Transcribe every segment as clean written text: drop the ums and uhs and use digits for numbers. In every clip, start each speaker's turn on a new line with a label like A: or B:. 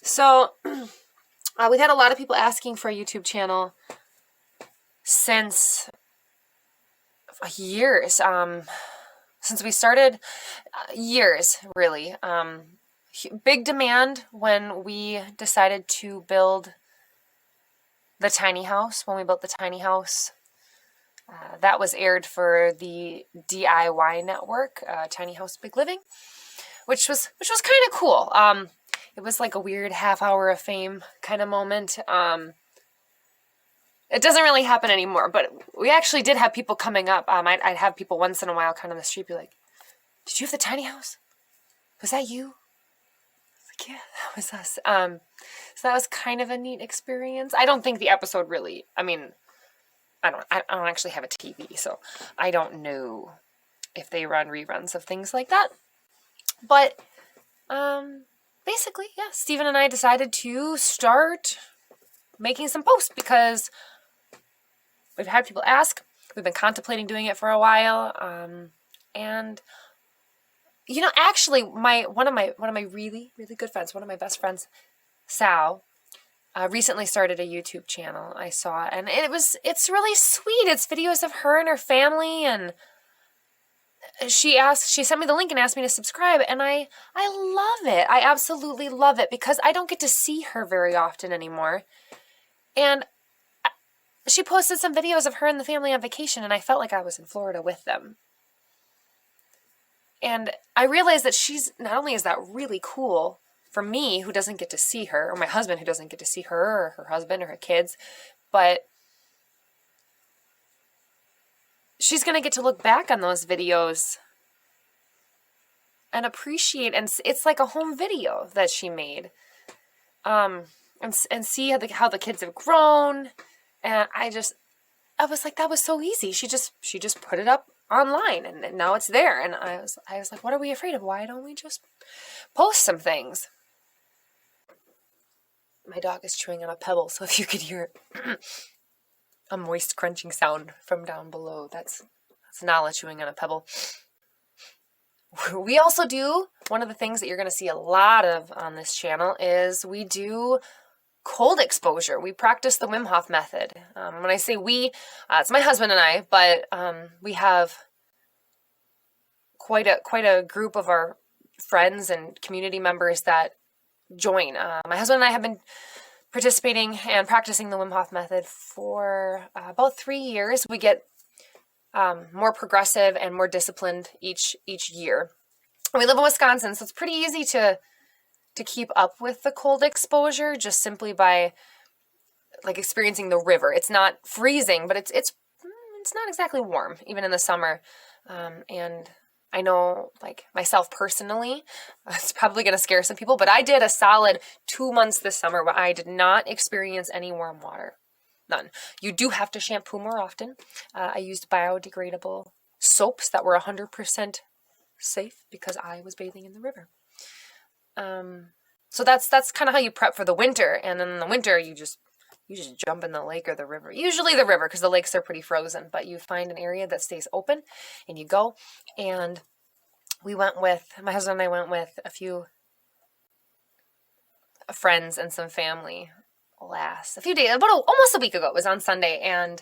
A: So we've had a lot of people asking for a YouTube channel since years. Since we started, years really. Big demand when we decided to build the tiny house. When we built the tiny house, that was aired for the DIY network, Tiny House Big Living, which was kind of cool. It was like a weird half hour of fame kind of moment. It doesn't really happen anymore, but we actually did have people coming up. I'd have people once in a while kind of on the street be like, "Did you have the tiny house? Was that you?" I was like, "Yeah, that was us." So that was kind of a neat experience. I don't think the episode really, I don't actually have a TV, so I don't know if they run reruns of things like that. But basically, yeah, Steven and I decided to start making some posts because we've had people ask. We've been contemplating doing it for a while. And actually one of my really, really good friends, one of my best friends, Sal, recently started a YouTube channel. I saw, and it's really sweet. It's videos of her and her family, and she sent me the link and asked me to subscribe, and I love it. I absolutely love it because I don't get to see her very often anymore. And she posted some videos of her and the family on vacation, and I felt like I was in Florida with them. And I realized that not only is that really cool for me, who doesn't get to see her, or my husband, who doesn't get to see her, or her husband, or her kids, but she's going to get to look back on those videos and appreciate, and it's like a home video that she made, and see how the kids have grown. And I was like, that was so easy. She just put it up online, and now it's there. And I was like, what are we afraid of? Why don't we just post some things? My dog is chewing on a pebble, so if you could hear a moist crunching sound from down below, that's Nala chewing on a pebble. We also do, one of the things that you're going to see a lot of on this channel is we do cold exposure. We practice the Wim Hof method. When I say we, it's my husband and I, but we have quite a group of our friends and community members that join. My husband and I have been participating and practicing the Wim Hof method for about 3 years. We get more progressive and more disciplined each year. We live in Wisconsin, so it's pretty easy to keep up with the cold exposure just simply by like experiencing the river. It's not freezing, but it's not exactly warm even in the summer. And I know, like myself personally, it's probably going to scare some people, but I did a solid 2 months this summer where I did not experience any warm water. None. You do have to shampoo more often. I used biodegradable soaps that were 100% safe because I was bathing in the river. So that's kind of how you prep for the winter. And in the winter, you just jump in the lake or the river. Usually the river, because the lakes are pretty frozen, but you find an area that stays open and you go. And my husband and I went with a few friends and some family a few days, almost a week ago. It was on Sunday, and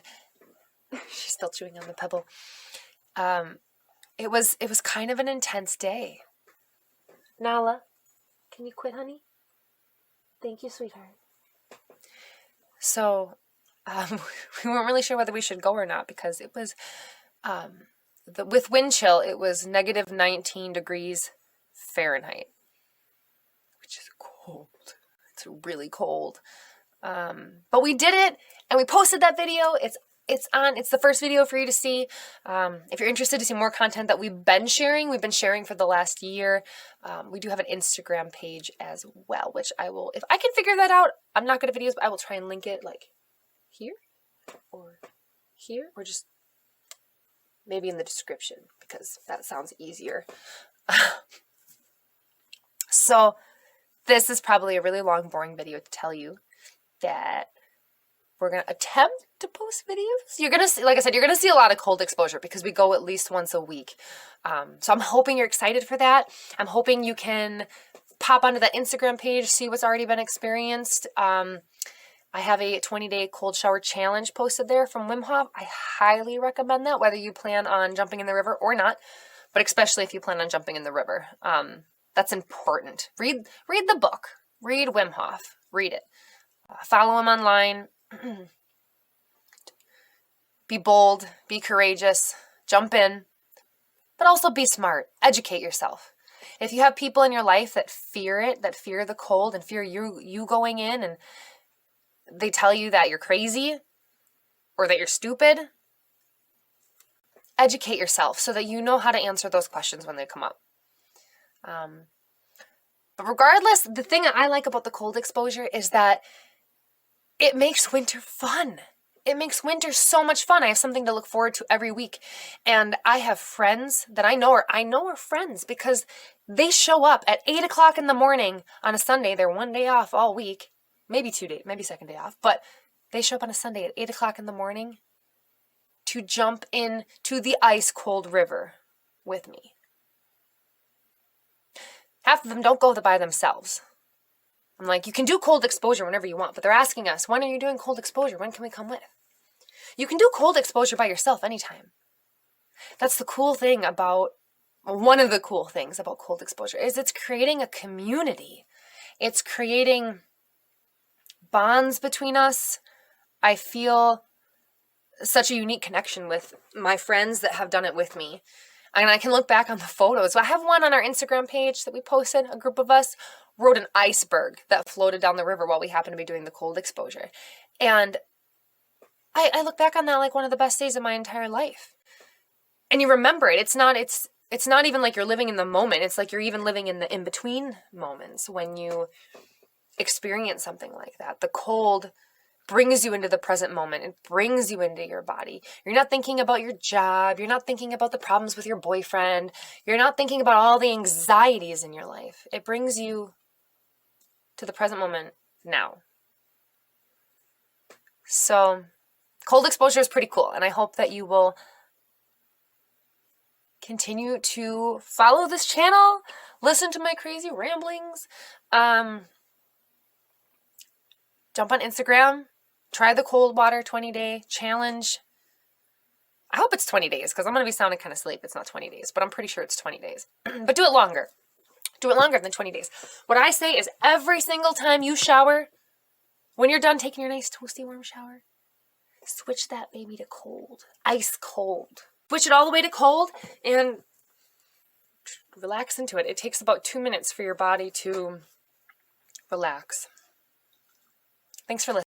A: she's still chewing on the pebble. It was kind of an intense day. Nala, can you quit, honey? Thank you, sweetheart. So, we weren't really sure whether we should go or not because it was, with wind chill, it was negative 19 degrees Fahrenheit, which is cold. It's really cold. But we did it, and we posted that video. It's the first video for you to see. If you're interested to see more content that we've been sharing for the last year. We do have an Instagram page as well, which I will, if I can figure that out, I'm not good at videos, but I will try and link it like here or just maybe in the description because that sounds easier. So this is probably a really long, boring video to tell you that we're going to attempt to post videos. You're going to see, like I said, you're going to see a lot of cold exposure because we go at least once a week. So I'm hoping you're excited for that. I'm hoping you can pop onto that Instagram page, see what's already been experienced. I have a 20-day cold shower challenge posted there from Wim Hof. I highly recommend that, whether you plan on jumping in the river or not, but especially if you plan on jumping in the river. That's important. Read the book. Read Wim Hof. Read it. Follow him online. Be bold. Be courageous. Jump in. But also be smart. Educate yourself. If you have people in your life that fear it, that fear the cold and fear you going in, and they tell you that you're crazy or that you're stupid, educate yourself so that you know how to answer those questions when they come up. But regardless, the thing that I like about the cold exposure is that it makes winter fun. It makes winter so much fun. I have something to look forward to every week. And I have friends that I know are friends because they show up at 8 o'clock in the morning on a Sunday. They're one day off all week, maybe 2 days, maybe second day off, but they show up on a Sunday at 8 o'clock in the morning to jump into the ice cold river with me. Half of them don't go by themselves. I'm like, you can do cold exposure whenever you want, but they're asking us, when are you doing cold exposure? When can we come with? You can do cold exposure by yourself anytime. That's the cool thing about, one of the cool things about cold exposure is it's creating a community. It's creating bonds between us. I feel such a unique connection with my friends that have done it with me. And I can look back on the photos. I have one on our Instagram page that we posted. A group of us rode an iceberg that floated down the river while we happened to be doing the cold exposure. And I look back on that like one of the best days of my entire life. And you remember it. It's not even like you're living in the moment. It's like you're even living in the in-between moments when you experience something like that. The cold brings you into the present moment. It brings you into your body. You're not thinking about your job. You're not thinking about the problems with your boyfriend. You're not thinking about all the anxieties in your life. It brings you to the present moment now. So, cold exposure is pretty cool, and I hope that you will continue to follow this channel, listen to my crazy ramblings, jump on Instagram, try the cold water 20-day challenge. I hope it's 20 days because I'm going to be sounding kind of silly if it's not 20 days, but I'm pretty sure it's 20 days. But do it longer. Do it longer than 20 days. What I say is every single time you shower, when you're done taking your nice toasty warm shower, switch that baby to cold. Ice cold. Switch it all the way to cold and relax into it. It takes about 2 minutes for your body to relax. Thanks for listening.